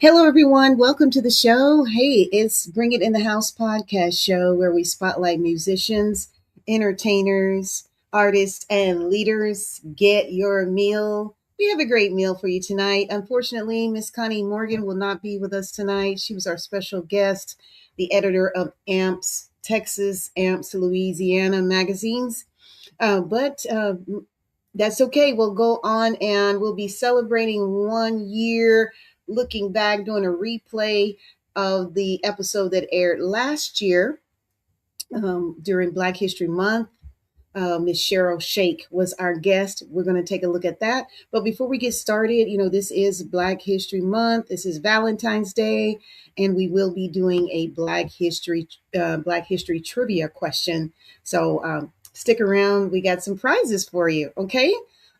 Hello, everyone. Welcome to the show. Hey, it's Bring It in the House podcast show where we spotlight musicians, entertainers, artists, and leaders. Get your meal. We have a great meal for you tonight. Unfortunately, Miss Connie Morgan will not be with us tonight. She was our special guest, the editor of AMPS, Texas, AMPS, Louisiana magazines. But that's okay. We'll go on and we'll be celebrating 1 year, looking back, doing a replay of the episode that aired last year during Black History Month. Miss Cheryl Shake was our guest. We're going to take a look at that. But before we get started, this is Black History Month. This is Valentine's Day, and we will be doing a Black History trivia question. So stick around. We got some prizes for you. Okay.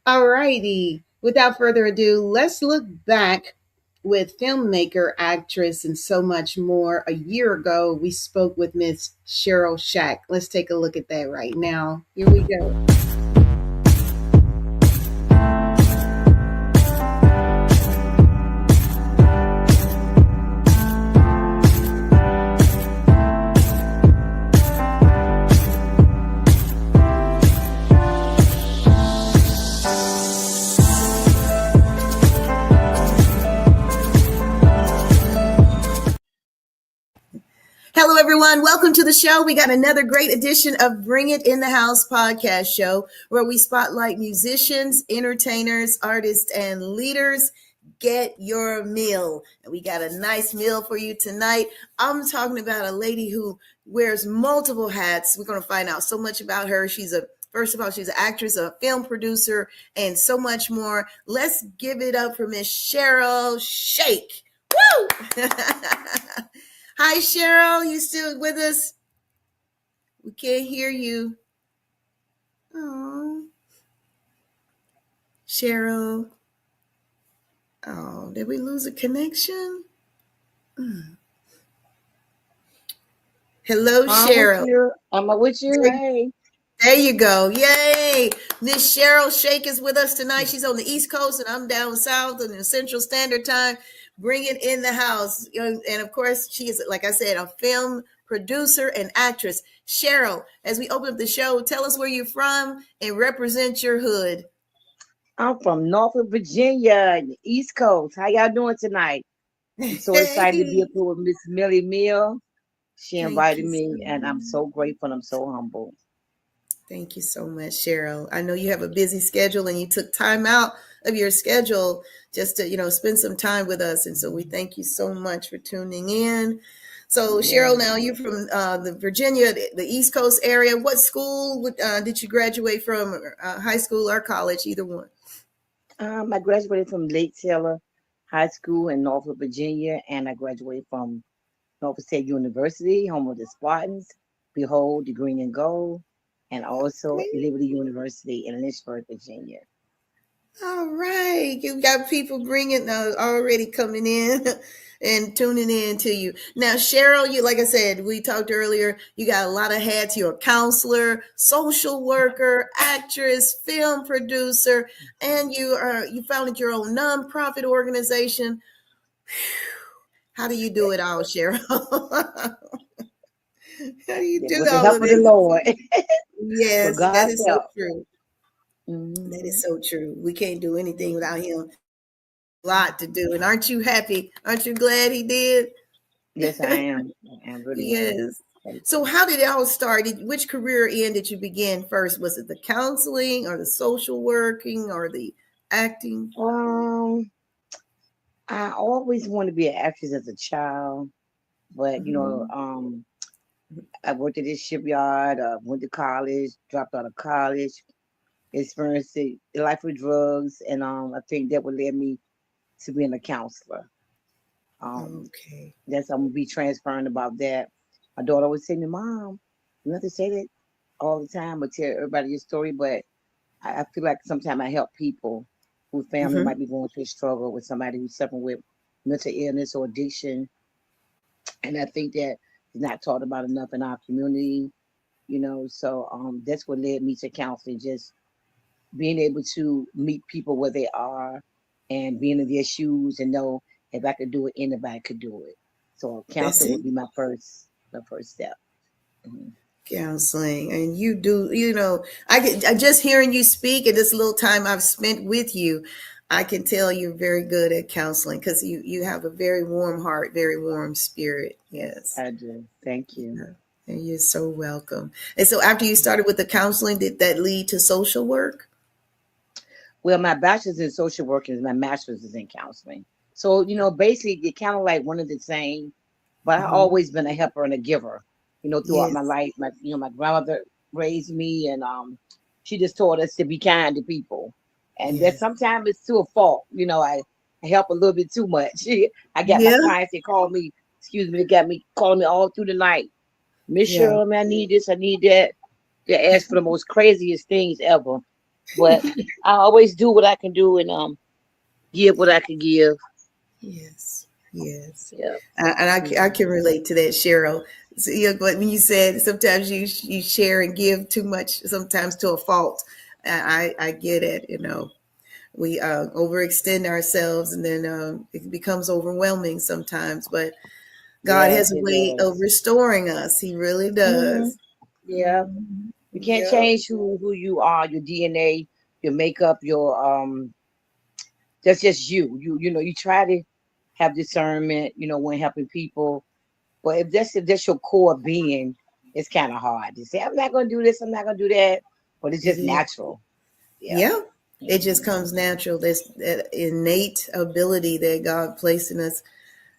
All righty. Without further ado, let's look back with filmmaker, actress, and so much more. A year ago, we spoke with Miss Cheryl Shack. Let's take a look at that right now. Here we go. Hello, everyone. Welcome to the show. We got another great edition of Bring It in the House podcast show where we spotlight musicians, entertainers, artists, and leaders. Get your meal. And we got a nice meal for you tonight. I'm talking about a lady who wears multiple hats. We're going to find out so much about her. First of all, she's an actress, a film producer, and so much more. Let's give it up for Miss Cheryl Shake. Woo! Hi, Cheryl. You still with us? We can't hear you. Oh, Cheryl. Oh, did we lose a connection? Hello, I'm with Cheryl. you. I'm with you. Hey. There you go. Yay. Miss Cheryl Shake is with us tonight. She's on the East Coast and I'm down south in the Central Standard Time. Bring it in the house. And of course, she is, like I said, a film producer and actress. Cheryl, as we open up the show, tell us where you're from and represent your hood. I'm from Norfolk, Virginia, the East Coast. How y'all doing tonight? I'm so excited to be up here with Miss Millie Mill. She Thank invited you so me, and I'm so grateful and I'm so humble. Thank you so much, Cheryl. I know you have a busy schedule and you took time out of your schedule just to, spend some time with us. And so we thank you so much for tuning in. So, Cheryl, now you're from the Virginia, the East Coast area. What school did you graduate from? High school or college, either one? I graduated from Lake Taylor High School in Norfolk, Virginia, and I graduated from Norfolk State University, home of the Spartans. Behold, the green and gold, and also Liberty University in Lynchburg, Virginia. All right. You got people bringing already coming in and tuning in to you. Now, Cheryl, you, like I said, we talked earlier, you got a lot of hats. You're a counselor, social worker, actress, film producer, and you founded your own nonprofit organization. How do you do it all, Cheryl? How do you do With the all help of of the this? Lord. With Yes, that God's is so help. true. That Mhm. is so true. We can't do anything without him. Lot to do. And aren't you happy? Aren't you glad he did? Yes, I am. I really am. Yes. So how did it all start? Which career end did you begin first? Was it the counseling or the social working or the acting? Um, I always wanted to be an actress as a child, but Mhm. I worked at this shipyard, went to college, dropped out of college, experienced the life of drugs, and I think that would lead me to being a counselor. Um, Okay. that's I'm gonna be transparent about that. My daughter would say to me, Mom, you have to say that all the time, but tell everybody your story. But I feel like sometimes I help people whose family Mm-hmm. might be going through a struggle with somebody who's suffering with mental illness or addiction. And I think that is not taught about enough in our community. So that's what led me to counseling, just being able to meet people where they are and being in their shoes and know if I could do it, anybody could do it. So That's counseling it. would be my first step. Mhm. Counseling, and you do, I just hearing you speak and this little time I've spent with you, I can tell you're very good at counseling because you have a very warm heart, very warm spirit. Yes. I do. Thank you. Yeah. And you're so welcome. And so after you started with the counseling, did that lead to social work? Well, my bachelor's in social work and my master's is in counseling. So, basically, you're kind of like one of the same, but I've Hmm. always been a helper and a giver, throughout my Yes. life. My grandmother raised me, and she just taught us to be kind to people. And that Yes. sometimes it's to a fault. I help a little bit too much. I got my Yeah. clients that call me, excuse me, they got me calling me all through the night. Miss Yeah. Cheryl, man, I need this, I need that. They ask for the most craziest things ever. But I always do what I can do and give what I can give. Yes. Yes. Yeah. And I Mhm. can relate to that, Cheryl. So, but when you said sometimes you share and give too much, sometimes to a fault, I get it. We overextend ourselves, and then it becomes overwhelming sometimes. But God Yes, has a it way of does. restoring us. He really Hmm. does. Yeah. Mhm. You can't Yep. change who you are, your DNA, your makeup, your that's just you. You try to have discernment, when helping people. But if that's your core being, it's kind of hard to say, I'm not gonna do this, I'm not gonna do that. But it's It just is. natural. Yeah. Yeah. It just Mhm. comes natural. This that innate ability that God placed in us.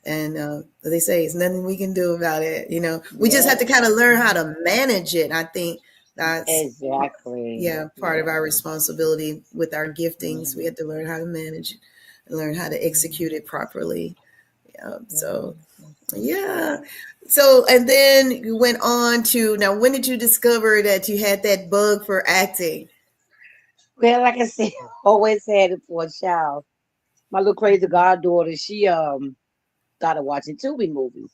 And they say it's nothing we can do about it. We just Yeah. have to kind of learn how to manage it. I think that's, Exactly. yeah, part of Yeah. our responsibility with our giftings. We Mhm. have to learn how to manage it and learn how to execute it properly. So, Mhm. yeah. So, and then you went on to, now, when did you discover that you had that bug for acting? Well, like I said, always had it for a child. My little crazy goddaughter, she started watching Tubi movies.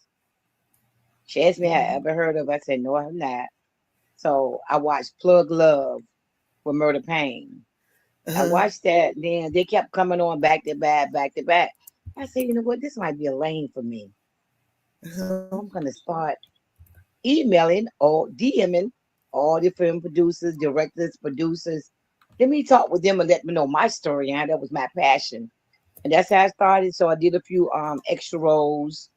She asked me, "Have I ever heard of?" I said, "No, I have not." So I watched Plug Love with Murder Payne. I Uh-huh. watched that. Then they kept coming on back to back, back to back. I said, you know what? This might be a lane for me. So I'm Uh-huh. gonna start emailing or DMing all the film producers, directors, producers. Let me talk with them and let me know my story. And that was my passion. And that's how I started. So I did a few extra roles.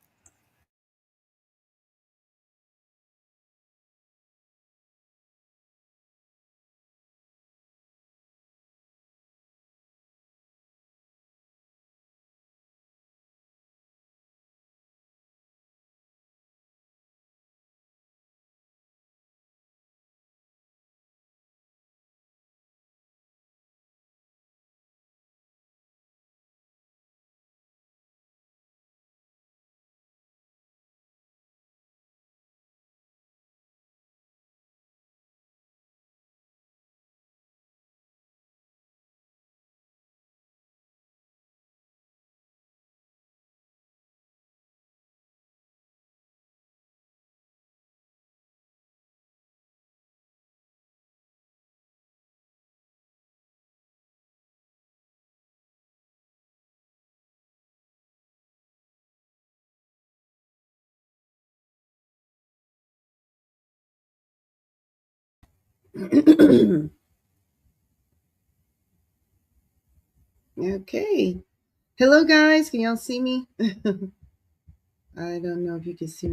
Okay. Hello, guys. Can y'all see me? I don't know if you can see me.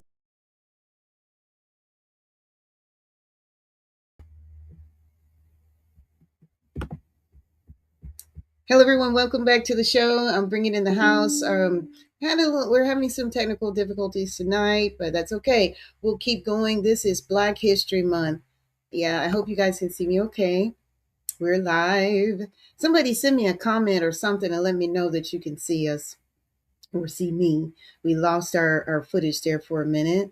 Hello, everyone. Welcome back to the show. I'm bringing in the house. We're having some technical difficulties tonight, but that's okay. We'll keep going. This is Black History Month. Yeah, I hope you guys can see me okay. We're live. Somebody send me a comment or something and let me know that you can see us or see me. We lost our footage there for a minute,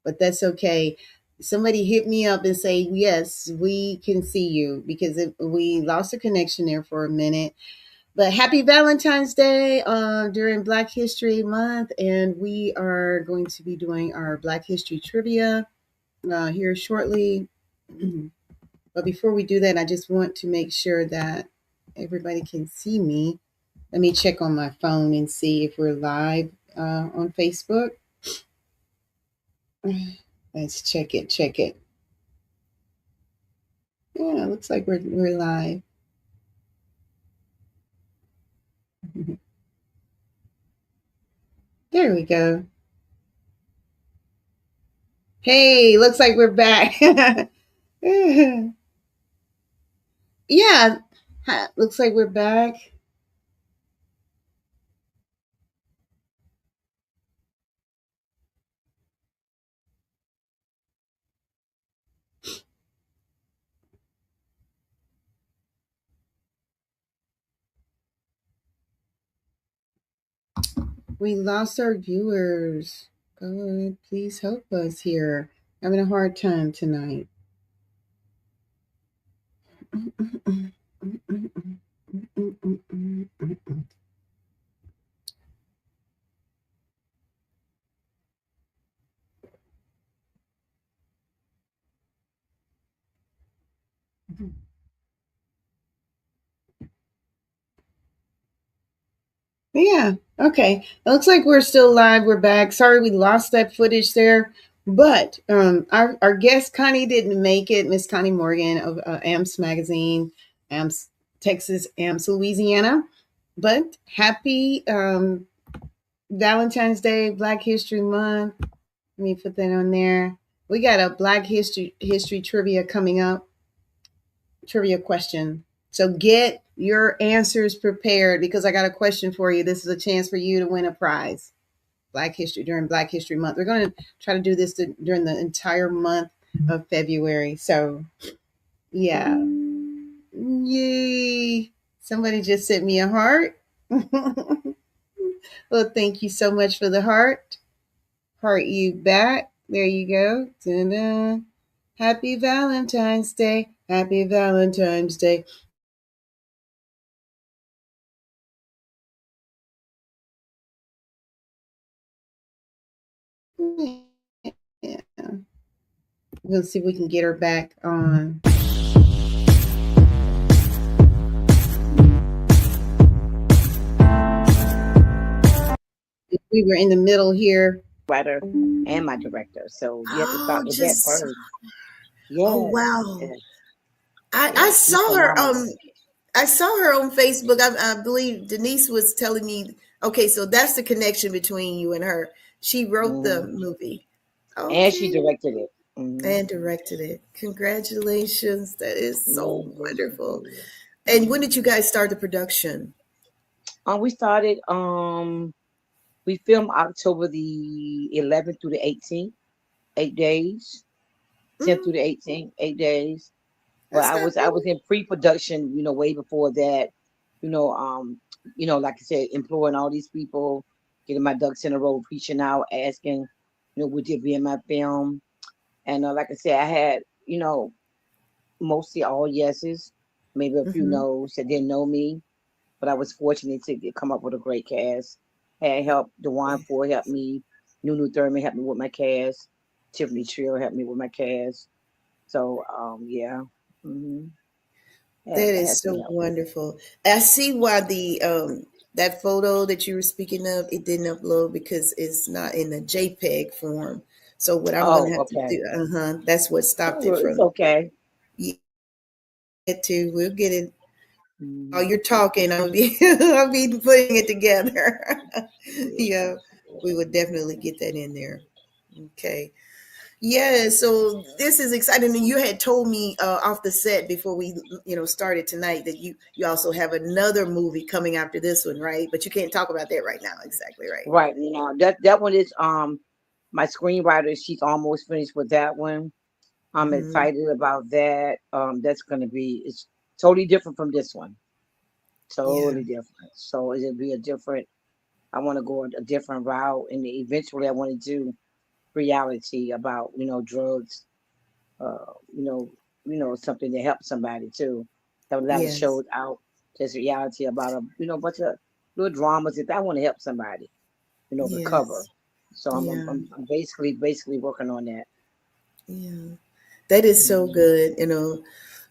but that's okay. Somebody hit me up and say, yes, we can see you because we lost a connection there for a minute. But happy Valentine's Day during Black History Month. And we are going to be doing our Black History trivia here shortly. But before we do that, I just want to make sure that everybody can see me. Let me check on my phone and see if we're live on Facebook. Let's check it. Check it. Yeah, it looks like we're live. There we go. Hey, looks like we're back. Yeah, looks like we're back. We lost our viewers. God, please help us here. Having a hard time tonight. Yeah. Okay. It looks like we're still live. We're back. Sorry we lost that footage there. But our guest Connie didn't make it. Miss Connie Morgan of AMPS Magazine, AMPS Texas, AMPS Louisiana. But happy Valentine's Day, Black History Month. Let me put that on there. We got a Black History trivia coming up. Trivia question. So get your answers prepared because I got a question for you. This is a chance for you to win a prize. During Black History Month. We're going to try to do this during the entire month of February. So, yeah. Yay. Somebody just sent me a heart. Well, thank you so much for the heart. Heart you back. There you go. Ta-da. Happy Valentine's Day. Happy Valentine's Day. Yeah. We'll see if we can get her back on. We were in the middle here. Writer and my director. So you have to start with that first. Yes. Oh wow. Yes. I saw her I saw her on Facebook. I believe Denise was telling me, okay, so that's the connection between you and her. She wrote the movie. Okay. And she directed it. And directed it. Congratulations. That is so wonderful. And when did you guys start the production? We started we filmed October the 11th through the 18th, 8 days. 10th through the 18th, 8 days. But I was in pre-production, way before that. Like I said, employing all these people, getting my ducks in a row, reaching out, asking, would you be in my film? And like I said, I had, mostly all yeses, maybe a few no's that didn't know me, but I was fortunate to come up with a great cast. Had help. DeJuan Ford helped me. Nunu Thurman helped me with my cast. Tiffany Trill helped me with my cast. So, yeah. That is so wonderful. I see why the that photo that you were speaking of, it didn't upload because it's not in the JPEG form. So what I'm gonna have to do, that's what stopped it from. It's okay. We'll get it. Oh, you're talking. I'll be putting it together. Yeah, we would definitely get that in there. Okay. Yeah, so this is exciting. And you had told me off the set before we, started tonight that you also have another movie coming after this one, right? But you can't talk about that right now. Exactly right. Right. That one is my screenwriter. She's almost finished with that one. I'm excited about that. That's going to be, it's totally different from this one. Totally different. So it'll be I want to go a different route, and eventually I want to do reality about drugs, something to help somebody too. Have a lot of shows out, just reality about a bunch of little dramas that I want to help somebody, recover. So I'm basically working on that. Yeah, that is so good.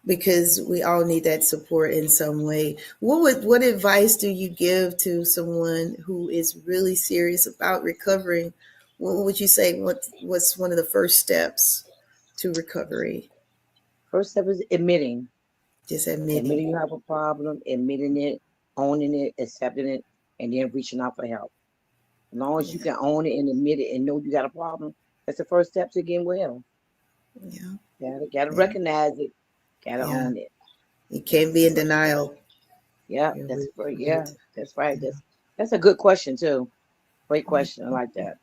because we all need that support in some way. What advice do you give to someone who is really serious about recovering? What would you say? What's one of the first steps to recovery? First step is admitting. Just admitting. Admitting you have a problem, admitting it, owning it, accepting it, and then reaching out for help. As long as you Yeah, can own it and admit it and know you got a problem, that's the first step to getting well. yeah, Gotta yeah, recognize it, gotta yeah. own it. You can't That's be the in first step. denial. Yeah, You're that's for right. yeah, that's right. Yeah. That's a good question too. Great Yeah. question. I like that.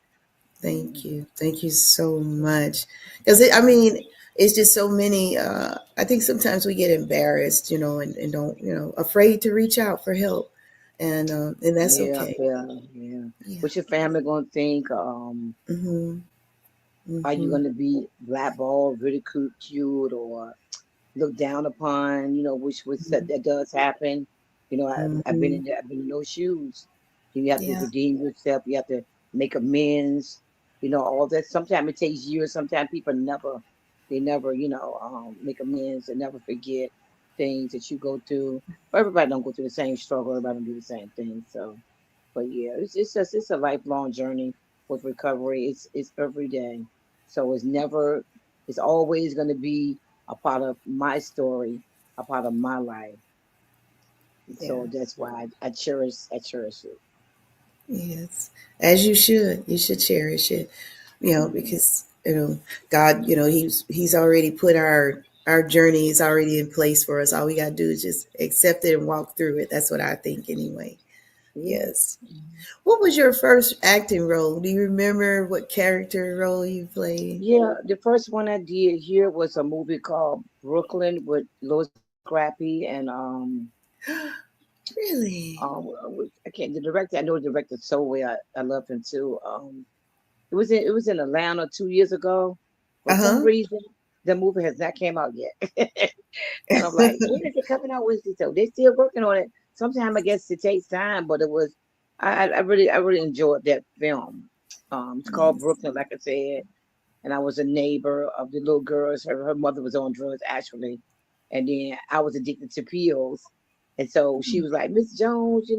Thank Mhm. you. Thank you so much. Because I mean, it's just so many. I think sometimes we get embarrassed, and don't, afraid to reach out for help, and that's Yeah, okay. yeah, yeah. Yeah. What's your family gonna think? Mm-hmm. Are you Mm-hmm. gonna be blackballed, ridiculed, or looked down upon? Which that does happen. I've been Mm-hmm. in I've been in those shoes. You have to Yeah. redeem yourself. You have to make amends. All that. Sometimes it takes years. Sometimes people never, make amends and never forget things that you go through. But everybody don't go through the same struggle. Everybody don't do the same thing. So, but yeah, it's a lifelong journey with recovery. It's every day. So it's always going to be a part of my story, a part of my life. So Yes. that's why I cherish it. Yes. As you should. You should cherish it. Mhm. Because God, He's already put our journey is already in place for us. All we gotta do is just accept it and walk through it. That's what I think anyway. Yeah. Yes. What was your first acting role? Do you remember what character role you played? Yeah, the first one I did here was a movie called Brooklyn with Louis Scrappy and Really? I can't the director. I know the director so well. I love him too. It was in Atlanta 2 years ago. For some Uh-huh. reason, the movie has not came out yet, and I'm like, when is it coming out? With it? So they still working on it. Sometimes I guess it takes time, but it was. I really enjoyed that film. It's called Yes. Brooklyn, like I said, and I was a neighbor of the little girls. Her mother was on drugs actually, and then I was addicted to pills, and so she was like, Miss Jones,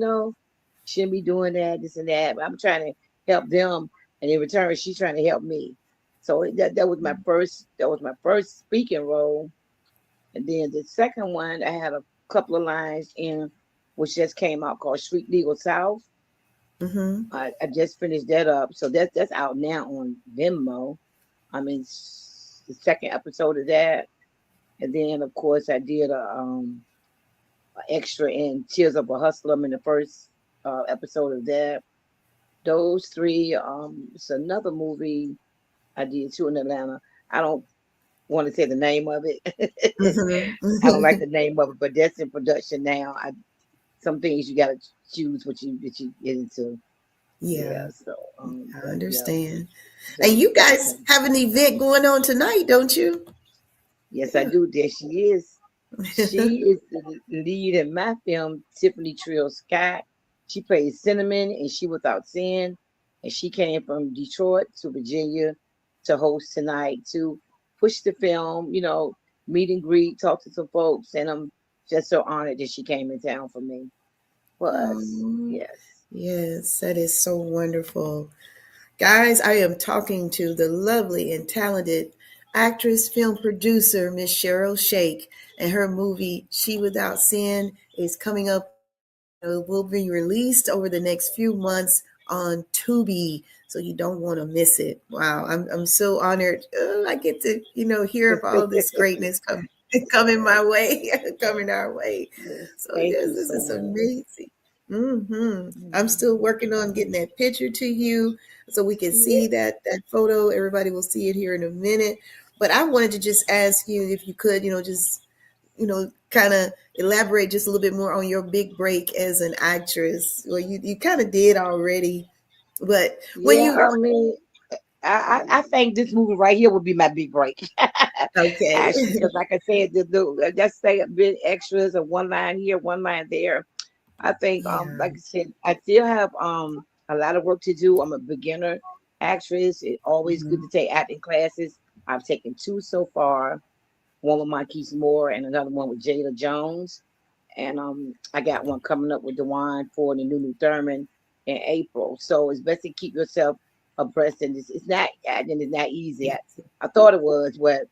shouldn't be doing that, this and that. But I'm trying to help them, and in return, she's trying to help me. So that was my first speaking role, and then the second one I had a couple of lines in, which just came out called Street Legal South. Mm-hmm. I just finished that up, so that's out now on Venmo. I'm in the second episode of that, and then of course I did a extra in Tears of a Hustler. I'm in the first episode of that. Those three. It's another movie I did too in Atlanta. I don't want to say the name of it. I don't like Mm-hmm. the name of it, but that's in production now. Some things you gotta choose what you get into. Yeah, Yeah. So I but yeah. understand. And So you guys have an event going on tonight, don't you? yes, I Yeah. do. There she is. She is the lead in my film, Tiffany Trio Scott. She plays Cinnamon and She Without Sin. And she came from Detroit to Virginia to host tonight to push the film, meet and greet, talk to some folks. And I'm just so honored that she came in town for me, for us. Oh, Yes. yes, that is so wonderful. Guys, I am talking to the lovely and talented actress, film producer, Miss Cheryl Shake, and her movie She Without Sin is coming up. It will be released over the next few months on Tubi, so you don't want to miss it. Wow, I'm so honored. I get to hear of all this greatness coming my way, coming our way. Yes. So Thank yes, you this so is much. amazing. I'm Mhm. still working on getting that picture to you so we can Yeah. see that photo. Everybody will see it here in a minute. But I wanted to just ask you if you could, just kind of elaborate just a little bit more on your big break as an actress. Well, you kind of did already, but when Yeah, you I mean, I think this movie right here would be my big break. okay, Actually, because like I said, just say a bit extras or one line here, one line there. I think, yeah, like I said, I still have a lot of work to do. I'm a beginner actress. It's always good mhm, to take acting classes. I've taken two so far, one with Marquise Moore and another one with Jada Jones. And I got one coming up with DeJuan Ford and Nunu Thurman in April. So it's best to keep yourself abreast, and it's not, and it's not easy. I thought it was, but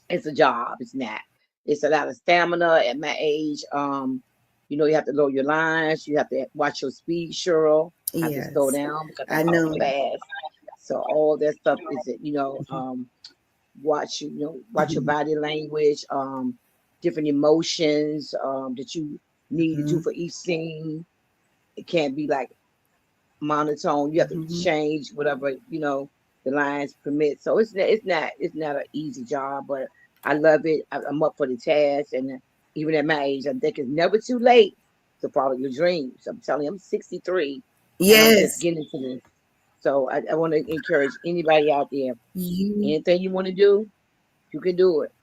it's a job. It's not. It's a lot of stamina at my age. You have to lower your lines. You have to watch your speed, Cheryl. You have to slow down because I I'm know. fast. So all that stuff is it. Watch your body language. Different emotions that you need to do for each scene. It can't be like monotone. You have to change whatever the lines permit. So it's not an easy job, but I love it. I'm up for the task, and even at my age, I think it's never too late to follow your dreams. I'm telling you, I'm 63. And I'm just getting into this. So I want to encourage anybody out there. Anything you want to do, you can do it.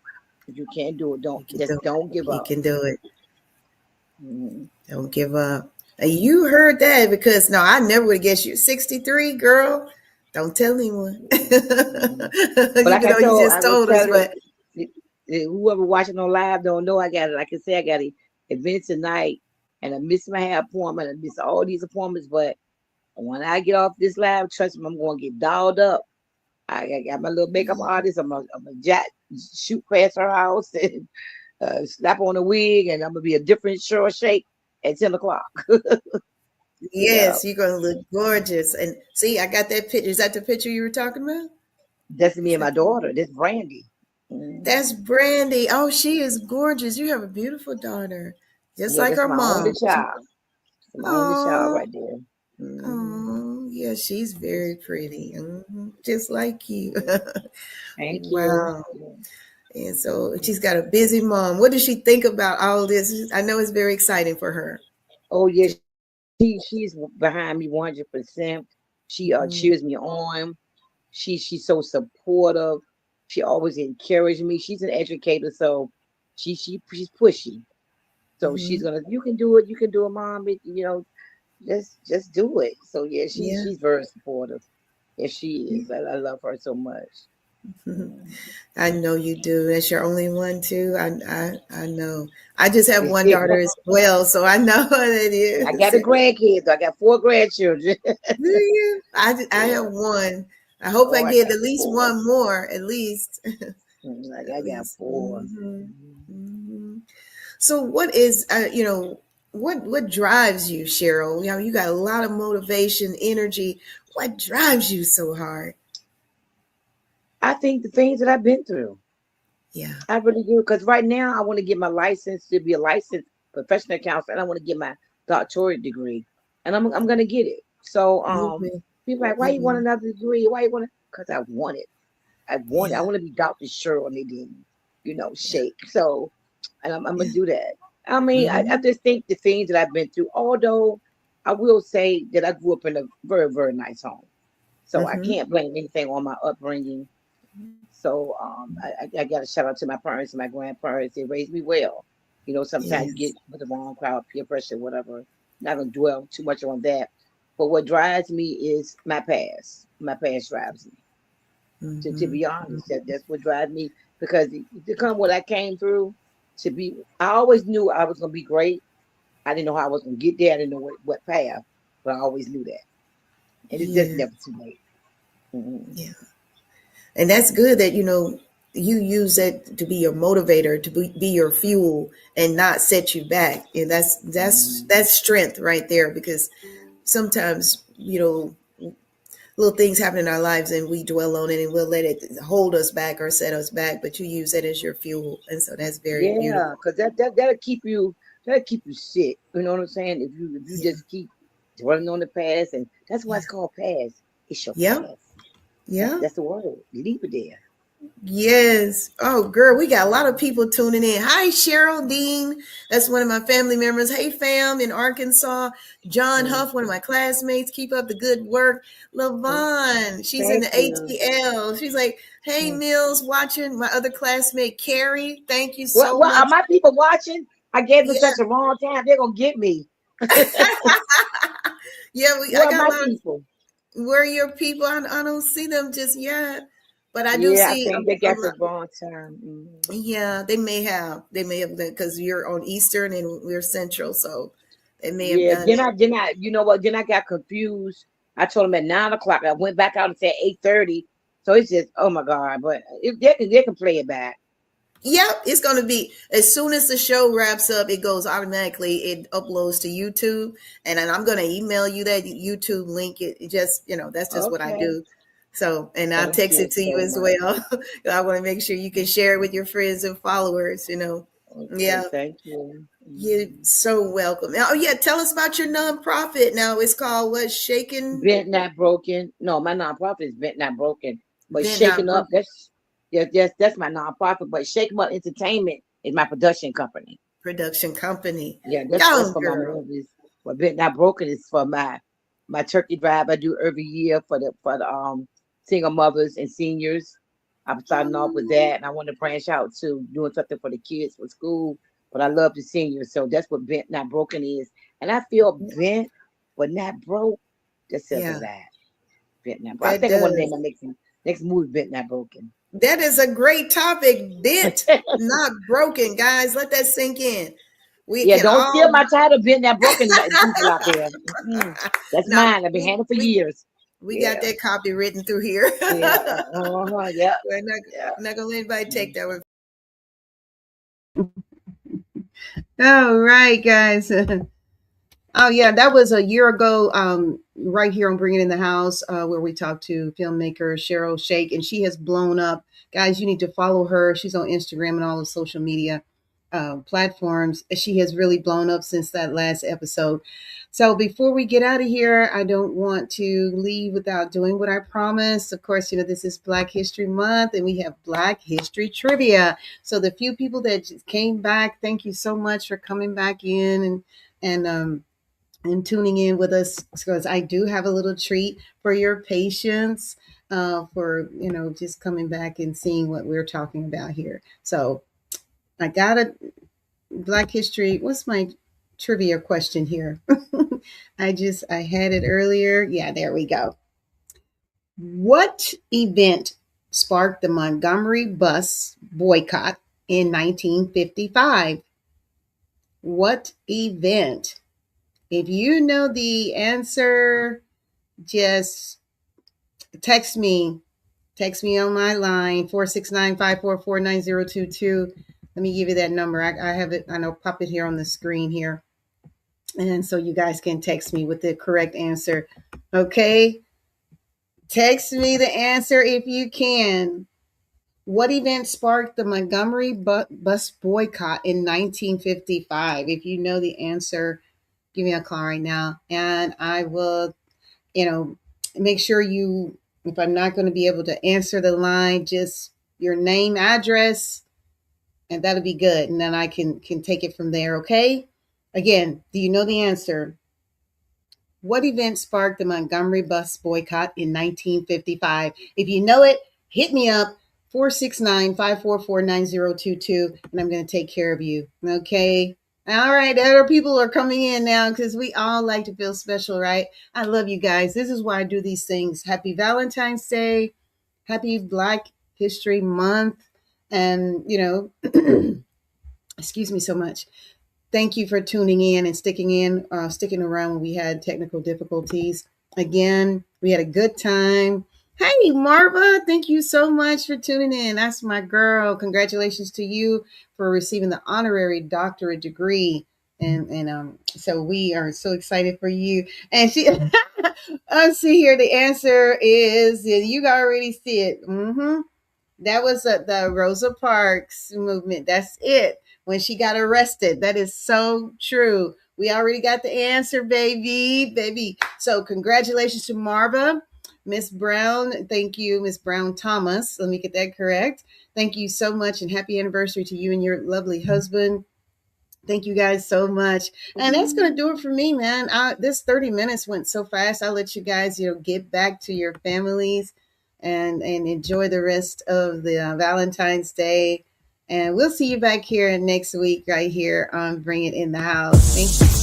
If you can't do it, don't give up. You can do it. Don't give up. You heard that, because no, I never would have guessed you. 63, girl. Don't tell anyone. But like you just told us, but whoever watching on live don't know I got it. Like I said, I got an event tonight, and I missed my hair appointment. I missed all these appointments, but when I get off this live, trust me, I'm going to get dolled up. I got my little makeup artist. I'm gonna shoot past her house and slap on a wig, and I'm gonna be a different short shape at 10 o'clock. Yes, you're gonna look gorgeous. And see, I got that picture. Is that the picture you were talking about? That's me and my daughter. That's Brandy. That's Brandy. Oh, she is gorgeous. You have a beautiful daughter, just like her mom. Only child. My only child right there. Oh, yeah, she's very pretty, just like you. Thank you. Wow. And so she's got a busy mom. What does she think about all this? I know it's very exciting for her. Oh, yes. She's behind me 100%. She cheers me on. She's so supportive. She always encourages me. She's an educator, so she's pushy. So she's gonna, you can do it, Mom. Just do it. So yeah, she's very supportive. Yes, she is. I love her so much. I know you do. That's your only one too. I know. I just have one daughter as well, so I know what it is. I got a grandkid. I got 4 grandchildren. Do you? I have one. I hope I get at least 4. One more, at least. I got 4. So what is what drives you, Cheryl? You got a lot of motivation, energy. What drives you so hard? I think the things that I've been through. Yeah. I really do. Because right now I want to get my license to be a licensed professional counselor, and I want to get my doctorate degree. And I'm gonna get it. So people are like, why you want another degree? Why you want it? Because I want it. I want it. I want to be Dr. Cheryl Nadine, Shake. So, and I'm gonna do that. I mean, I just think the things that I've been through, although I will say that I grew up in a very, very nice home. So I can't blame anything on my upbringing. So I got to shout out to my parents and my grandparents. They raised me well. Sometimes you get with the wrong crowd, peer pressure, whatever. Not going to dwell too much on that. But what drives me is my past. My past drives me. To be honest, that's what drives me. Because to come what I came through, I always knew I was going to be great. I didn't know how I was going to get there. I didn't know what path, but I always knew that. And it's just never too late. Yeah. And that's good that, you use it to be your motivator, to be your fuel and not set you back. And that's strength right there, because sometimes, little things happen in our lives and we dwell on it and we'll let it hold us back or set us back, but you use it as your fuel. And so that's very beautiful. Yeah, because that'll keep you sick. You know what I'm saying? If you just keep dwelling on the past, and that's why it's called past. It's your past. Yeah. That's the word. Leave it there. Yes. Oh, girl, we got a lot of people tuning in. Hi, Cheryl Dean. That's one of my family members. Hey, fam in Arkansas. John Huff, one of my classmates. Keep up the good work. LaVon, she's in the ATL. She's like, hey, Mills, watching. My other classmate, Carrie. Thank you so much. Are my people watching? I gave them such a long time. They're going to get me. Yeah, I got a lot of people. Where are your people? I don't see them just yet. But I do Yeah, I see think they got the wrong time. yeah, they may have because you're on Eastern and we're Central, so they may have Yeah, done it. you know what? Then I got confused. I told them at 9 o'clock. I went back out and said 8:30. So it's just, oh my God! But if they can play it back. Yep, it's going to be as soon as the show wraps up, it goes automatically. It uploads to YouTube, and then I'm going to email you that YouTube link. It just, that's just what I Okay. do. So, and I'll Thank text you it to you so as much. well. I want to make sure you can share it with your friends and followers. Okay, Yeah, thank you. you're so welcome. Oh yeah, tell us about your nonprofit. Now it's called what? Shaken, Bent Not Broken. No, my nonprofit is Bent Not Broken. But Bent Not Shaking Up, Broken that's my nonprofit. But Shake 'em Up Entertainment is my production company. Production Company. Yeah, that's Go for my girl. movies. But Bent Not Broken is for my turkey drive I do every year for the single mothers and seniors. I'm starting off with Oh, that, and I want to branch out to doing something for the kids for school. But I love the seniors, so that's what Bent Not Broken is. And I feel bent, but not broke. That says a yeah, lot. Bent Not Broken. I that think I want to name does. my next movie Bent Not Broken. That is a great topic. Bent, not broken, guys. Let that sink in. We Yeah, can don't steal all my title, Bent Not Broken, people out there. That's now mine. I've been having it for years. we got Yeah. that copy written through here. Yeah. Uh-huh. Yeah. We're not Yeah. not gonna let anybody take that one. All right, guys. Oh yeah, that was a year ago, right here on Bring It in the House, where we talked to filmmaker Cheryl Shake, and she has blown up. Guys, you need to follow her. She's on Instagram and all the social media platforms. She has really blown up since that last episode. So before we get out of here, I don't want to leave without doing what I promised. Of course, this is Black History Month, and we have Black History Trivia. So the few people that just came back, thank you so much for coming back in and tuning in with us, because I do have a little treat for your patience, for just coming back and seeing what we're talking about here. So I got a Black History. What's my trivia question here? I had it earlier. Yeah, there we go. What event sparked the Montgomery bus boycott in 1955? What event? If you know the answer, just text me. Text me on my line, 469-544-9022. Let me give you that number. I have it, I know, pop it here on the screen here. And so you guys can text me with the correct answer. Okay? Text me the answer if you can. What event sparked the Montgomery bus boycott in 1955? If you know the answer, give me a call right now, and I will, make sure you, if I'm not going to be able to answer the line, just your name, address, and that'll be good. And then I can take it from there. Okay. Again, do you know the answer? What event sparked the Montgomery bus boycott in 1955? If you know it, hit me up, 469-544-9022, and I'm going to take care of you. Okay. All right. Other people are coming in now because we all like to feel special, right? I love you guys. This is why I do these things. Happy Valentine's Day. Happy Black History Month. And, excuse me so much. Thank you for tuning in and sticking around when we had technical difficulties. Again, we had a good time. Hey, Marva, thank you so much for tuning in. That's my girl. Congratulations to you for receiving the honorary doctorate degree. And so we are so excited for you. And I see here the answer is, you already see it. That was the Rosa Parks movement. That's it. When she got arrested. That is so true. We already got the answer, baby. So congratulations to Marva. Miss Brown, thank you, Miss Brown Thomas. Let me get that correct. Thank you so much, and happy anniversary to you and your lovely husband. Thank you guys so much. And that's going to do it for me, man. This 30 minutes went so fast. I'll let you guys, get back to your families and enjoy the rest of the Valentine's Day. And we'll see you back here next week right here on Bring It in the House. Thank you.